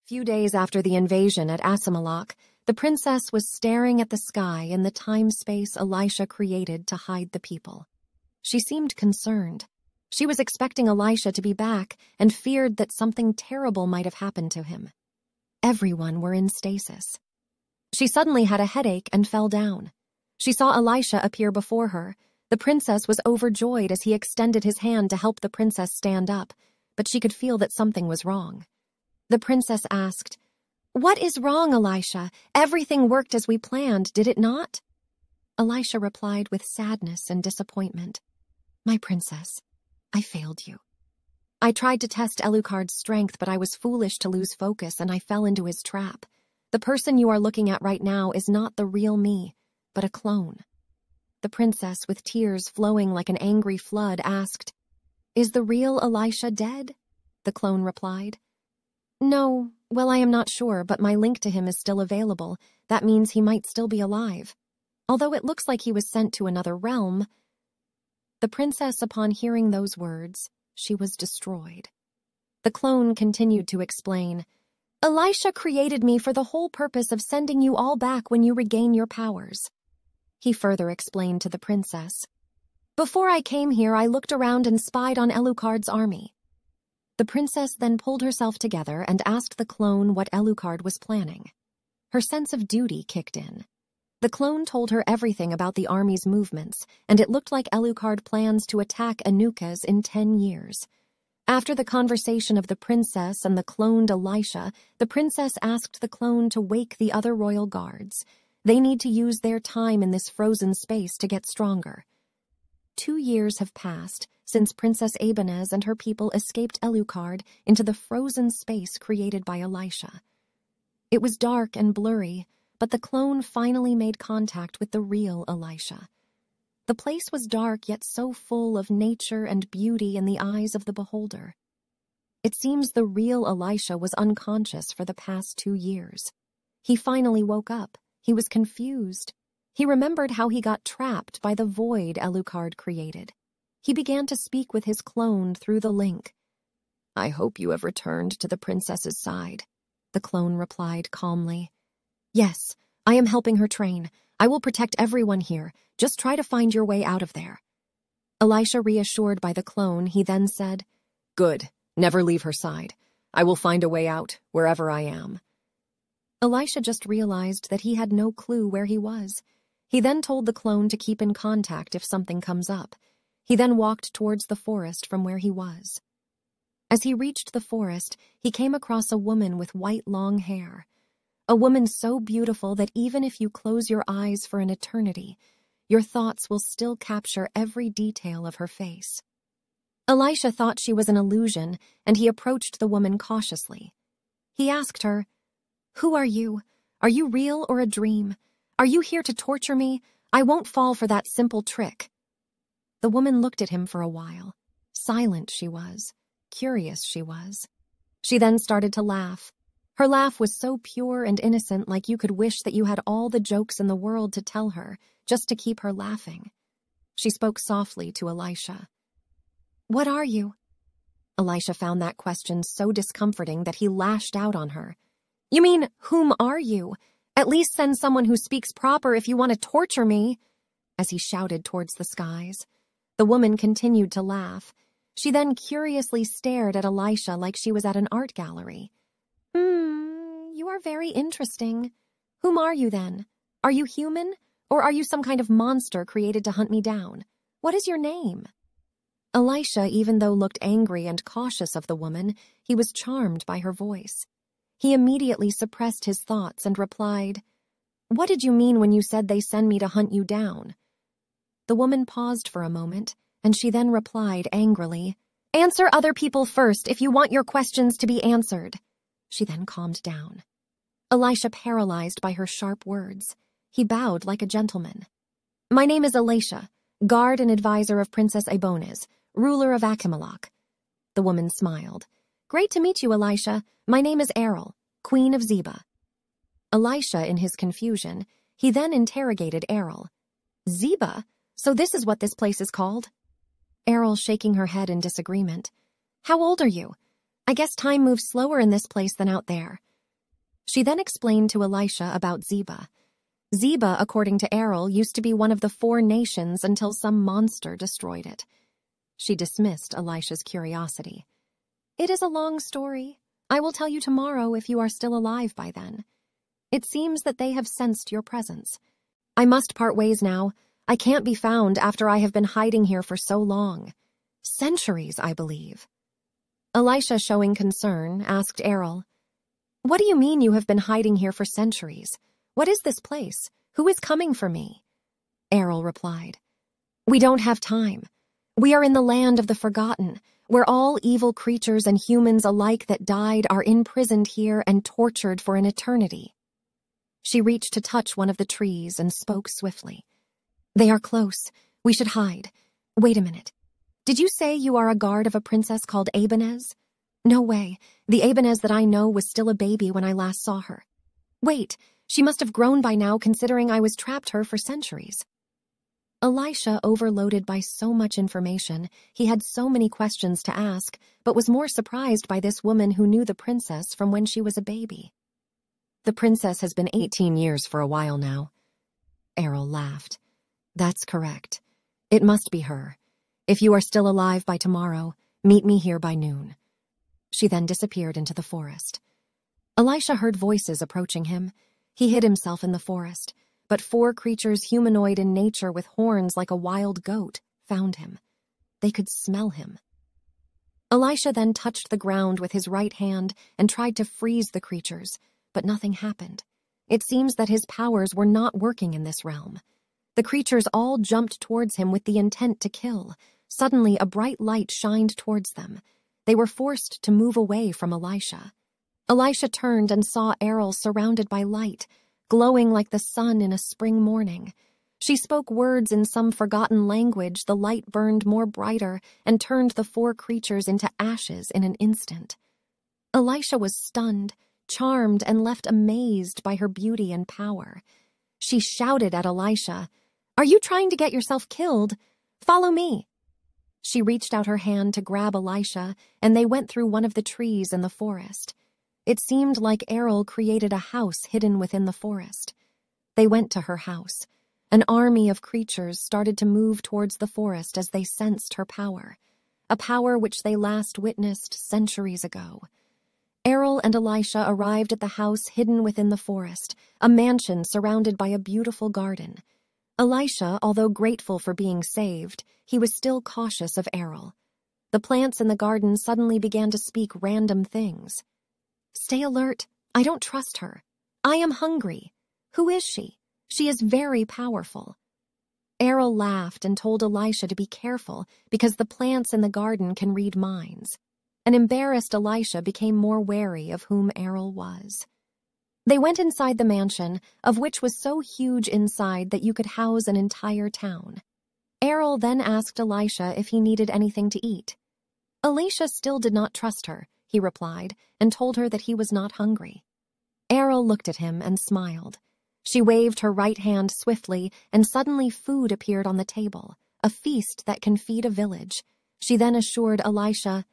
Few days after the invasion at Asimelech, the princess was staring at the sky in the time-space Elisha created to hide the people. She seemed concerned. She was expecting Elisha to be back and feared that something terrible might have happened to him. Everyone were in stasis. She suddenly had a headache and fell down. She saw Elisha appear before her. The princess was overjoyed as he extended his hand to help the princess stand up, but she could feel that something was wrong. The princess asked, "What is wrong, Elisha? Everything worked as we planned, did it not?" Elisha replied with sadness and disappointment, "My princess, I failed you. I tried to test Elucard's strength, but I was foolish to lose focus and I fell into his trap. The person you are looking at right now is not the real me, but a clone." The princess, with tears flowing like an angry flood, asked, "Is the real Elisha dead?" The clone replied, "No, well, I am not sure, but my link to him is still available. That means he might still be alive. Although it looks like he was sent to another realm." The princess, upon hearing those words, she was destroyed. The clone continued to explain, "Elisha created me for the whole purpose of sending you all back when you regain your powers." He further explained to the princess, "Before I came here, I looked around and spied on Elucard's army." The princess then pulled herself together and asked the clone what Elucard was planning. Her sense of duty kicked in. The clone told her everything about the army's movements, and it looked like Elucard plans to attack Anukas in 10 years. After the conversation of the princess and the cloned Elisha, the princess asked the clone to wake the other royal guards. They need to use their time in this frozen space to get stronger. 2 years have passed since Princess Abanez and her people escaped Elucard into the frozen space created by Elisha. It was dark and blurry, but the clone finally made contact with the real Elisha. The place was dark yet so full of nature and beauty in the eyes of the beholder. It seems the real Elisha was unconscious for the past 2 years. He finally woke up. He was confused. He remembered how he got trapped by the void Elucard created. He began to speak with his clone through the link. "I hope you have returned to the princess's side," the clone replied calmly. "Yes, I am helping her train. I will protect everyone here. Just try to find your way out of there." Elisha, reassured by the clone, he then said, "Good. Never leave her side. I will find a way out, wherever I am." Elisha just realized that he had no clue where he was. He then told the clone to keep in contact if something comes up. He then walked towards the forest from where he was. As he reached the forest, he came across a woman with white long hair. A woman so beautiful that even if you close your eyes for an eternity, your thoughts will still capture every detail of her face. Elisha thought she was an illusion, and he approached the woman cautiously. He asked her, "Who are you? Are you real or a dream? Are you here to torture me? I won't fall for that simple trick." The woman looked at him for a while. Silent she was. Curious she was. She then started to laugh. Her laugh was so pure and innocent, like you could wish that you had all the jokes in the world to tell her, just to keep her laughing. She spoke softly to Elisha. "What are you?" Elisha found that question so discomforting that he lashed out on her. "You mean, whom are you? At least send someone who speaks proper if you want to torture me," as he shouted towards the skies. The woman continued to laugh. She then curiously stared at Elisha like she was at an art gallery. You are very interesting. Whom are you then? Are you human? Or are you some kind of monster created to hunt me down? What is your name?" Elisha, even though looked angry and cautious of the woman, he was charmed by her voice. He immediately suppressed his thoughts and replied, "What did you mean when you said they send me to hunt you down?" The woman paused for a moment, and she then replied angrily, "Answer other people first if you want your questions to be answered." She then calmed down. Elisha, paralyzed by her sharp words, he bowed like a gentleman. "My name is Elisha, guard and advisor of Princess Abanez, ruler of Asimelech." The woman smiled. "Great to meet you, Elisha. My name is Errol, Queen of Zeba." Elisha, in his confusion, he then interrogated Errol. "Zeba? So this is what this place is called?" Errol, shaking her head in disagreement. "How old are you? I guess time moves slower in this place than out there. She then explained to Elisha about Zeba. Zeba, according to Errol, used to be one of the 4 nations until some monster destroyed it. She dismissed Elisha's curiosity. It is a long story. I will tell you tomorrow if you are still alive by then. It seems that they have sensed your presence. I must part ways now. I can't be found after I have been hiding here for so long. Centuries, I believe. Elisha, showing concern, asked Errol, What do you mean you have been hiding here for centuries? What is this place? Who is coming for me? Errol replied, We don't have time. We are in the land of the forgotten, where all evil creatures and humans alike that died are imprisoned here and tortured for an eternity. She reached to touch one of the trees and spoke swiftly. They are close. We should hide. Wait a minute. Did you say you are a guard of a princess called Abanez? No way. The Abanez that I know was still a baby when I last saw her. Wait, she must have grown by now considering I was trapped her for centuries. Elisha, overloaded by so much information, he had so many questions to ask, but was more surprised by this woman who knew the princess from when she was a baby. The princess has been 18 years for a while now. Errol laughed. That's correct. It must be her. If you are still alive by tomorrow, meet me here by noon. She then disappeared into the forest. Elisha heard voices approaching him. He hid himself in the forest, but 4 creatures humanoid in nature with horns like a wild goat found him. They could smell him. Elisha then touched the ground with his right hand and tried to freeze the creatures, but nothing happened. It seems that his powers were not working in this realm. The creatures all jumped towards him with the intent to kill. Suddenly, a bright light shined towards them. They were forced to move away from Elisha. Elisha turned and saw Errol surrounded by light, glowing like the sun in a spring morning. She spoke words in some forgotten language. The light burned more brighter and turned the 4 creatures into ashes in an instant. Elisha was stunned, charmed, and left amazed by her beauty and power. She shouted at Elisha, Are you trying to get yourself killed? Follow me. She reached out her hand to grab Elisha, and they went through one of the trees in the forest. It seemed like Errol created a house hidden within the forest. They went to her house. An army of creatures started to move towards the forest as they sensed her power, a power which they last witnessed centuries ago. Errol and Elisha arrived at the house hidden within the forest, a mansion surrounded by a beautiful garden. Elisha, although grateful for being saved, he was still cautious of Errol. The plants in the garden suddenly began to speak random things. Stay alert. I don't trust her. I am hungry. Who is she? She is very powerful. Errol laughed and told Elisha to be careful because the plants in the garden can read minds. An embarrassed Elisha became more wary of whom Errol was. They went inside the mansion, of which was so huge inside that you could house an entire town. Errol then asked Elisha if he needed anything to eat. Elisha still did not trust her, he replied, and told her that he was not hungry. Errol looked at him and smiled. She waved her right hand swiftly, and suddenly food appeared on the table, a feast that can feed a village. She then assured Elisha,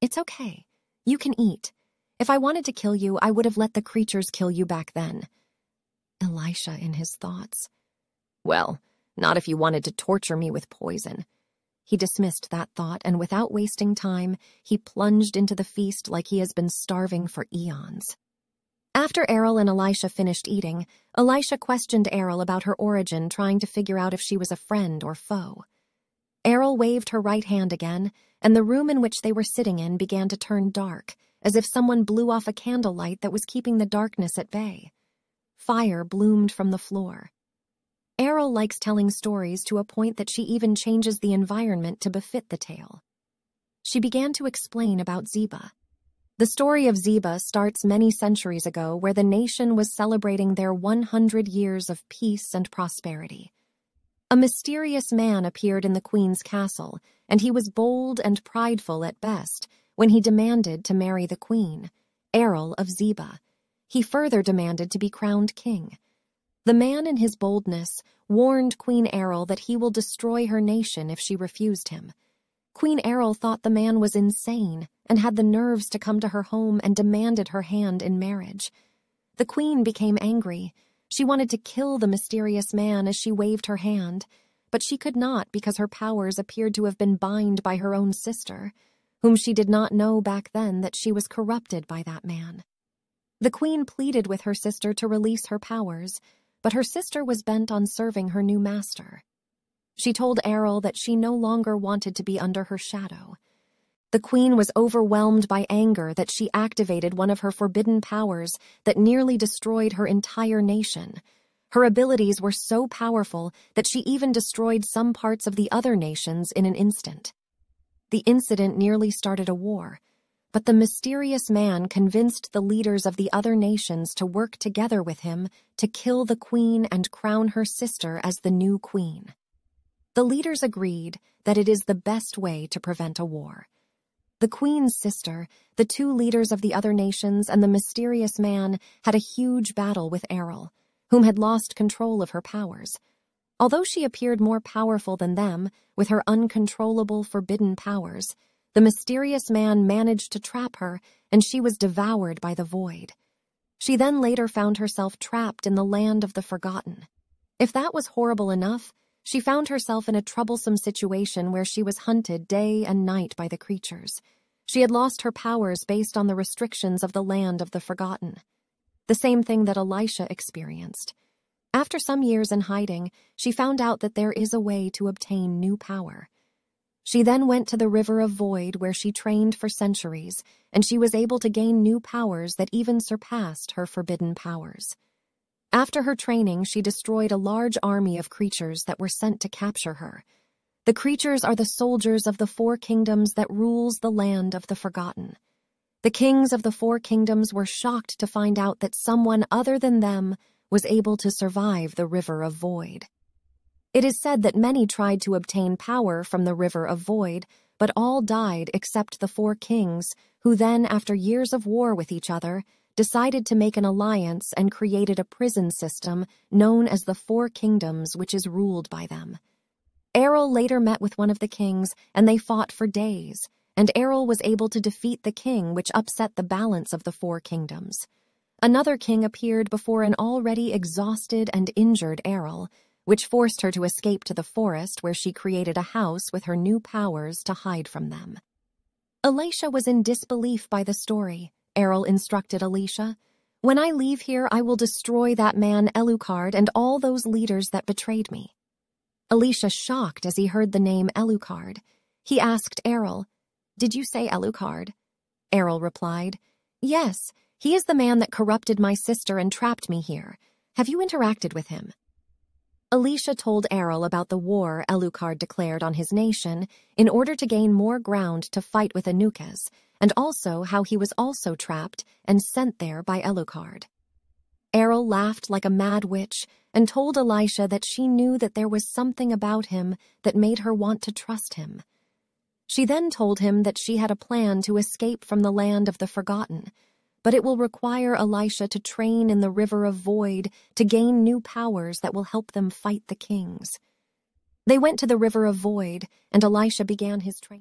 It's okay. You can eat. If I wanted to kill you, I would have let the creatures kill you back then. Elisha in his thoughts. Well, not if you wanted to torture me with poison. He dismissed that thought, and without wasting time, he plunged into the feast like he has been starving for eons. After Errol and Elisha finished eating, Elisha questioned Errol about her origin, trying to figure out if she was a friend or foe. Errol waved her right hand again, and the room in which they were sitting in began to turn dark, as if someone blew off a candlelight that was keeping the darkness at bay. Fire bloomed from the floor. Errol likes telling stories to a point that she even changes the environment to befit the tale. She began to explain about Zeba. The story of Zeba starts many centuries ago, where the nation was celebrating their 100 years of peace and prosperity. A mysterious man appeared in the queen's castle, and he was bold and prideful at best when he demanded to marry the queen, Errol of Zeba. He further demanded to be crowned king. The man in his boldness warned Queen Errol that he will destroy her nation if she refused him. Queen Errol thought the man was insane and had the nerves to come to her home and demanded her hand in marriage. The queen became angry. She wanted to kill the mysterious man as she waved her hand, but she could not because her powers appeared to have been bound by her own sister, whom she did not know back then that she was corrupted by that man. The queen pleaded with her sister to release her powers, but her sister was bent on serving her new master. She told Errol that she no longer wanted to be under her shadow. The queen was overwhelmed by anger that she activated one of her forbidden powers that nearly destroyed her entire nation. Her abilities were so powerful that she even destroyed some parts of the other nations in an instant. The incident nearly started a war, but the mysterious man convinced the leaders of the other nations to work together with him to kill the queen and crown her sister as the new queen. The leaders agreed that it is the best way to prevent a war. The queen's sister, the two leaders of the other nations, and the mysterious man had a huge battle with Errol, whom had lost control of her powers. Although she appeared more powerful than them, with her uncontrollable forbidden powers, the mysterious man managed to trap her, and she was devoured by the void. She then later found herself trapped in the land of the forgotten. If that was horrible enough, she found herself in a troublesome situation where she was hunted day and night by the creatures. She had lost her powers based on the restrictions of the land of the forgotten. The same thing that Elisha experienced. After some years in hiding, she found out that there is a way to obtain new power. She then went to the River of Void where she trained for centuries, and she was able to gain new powers that even surpassed her forbidden powers. After her training, she destroyed a large army of creatures that were sent to capture her. The creatures are the soldiers of the four kingdoms that rules the land of the forgotten. The kings of the four kingdoms were shocked to find out that someone other than them was able to survive the River of Void. It is said that many tried to obtain power from the River of Void, but all died except the four kings, who then, after years of war with each other, decided to make an alliance and created a prison system known as the Four Kingdoms, which is ruled by them. Errol later met with one of the kings, and they fought for days, and Errol was able to defeat the king, which upset the balance of the Four Kingdoms. Another king appeared before an already exhausted and injured Errol, which forced her to escape to the forest where she created a house with her new powers to hide from them. Elisha was in disbelief by the story. Errol instructed Elisha, "When I leave here, I will destroy that man Elucard and all those leaders that betrayed me." Elisha shocked as he heard the name Elucard. He asked Errol, "Did you say Elucard?" Errol replied, "Yes, he is the man that corrupted my sister and trapped me here. Have you interacted with him?" Elisha told Errol about the war Elucard declared on his nation in order to gain more ground to fight with Anukas, and also how he was also trapped and sent there by Elucard. Errol laughed like a mad witch and told Elisha that she knew that there was something about him that made her want to trust him. She then told him that she had a plan to escape from the land of the forgotten, but it will require Elisha to train in the River of Void to gain new powers that will help them fight the kings. They went to the River of Void, and Elisha began his training.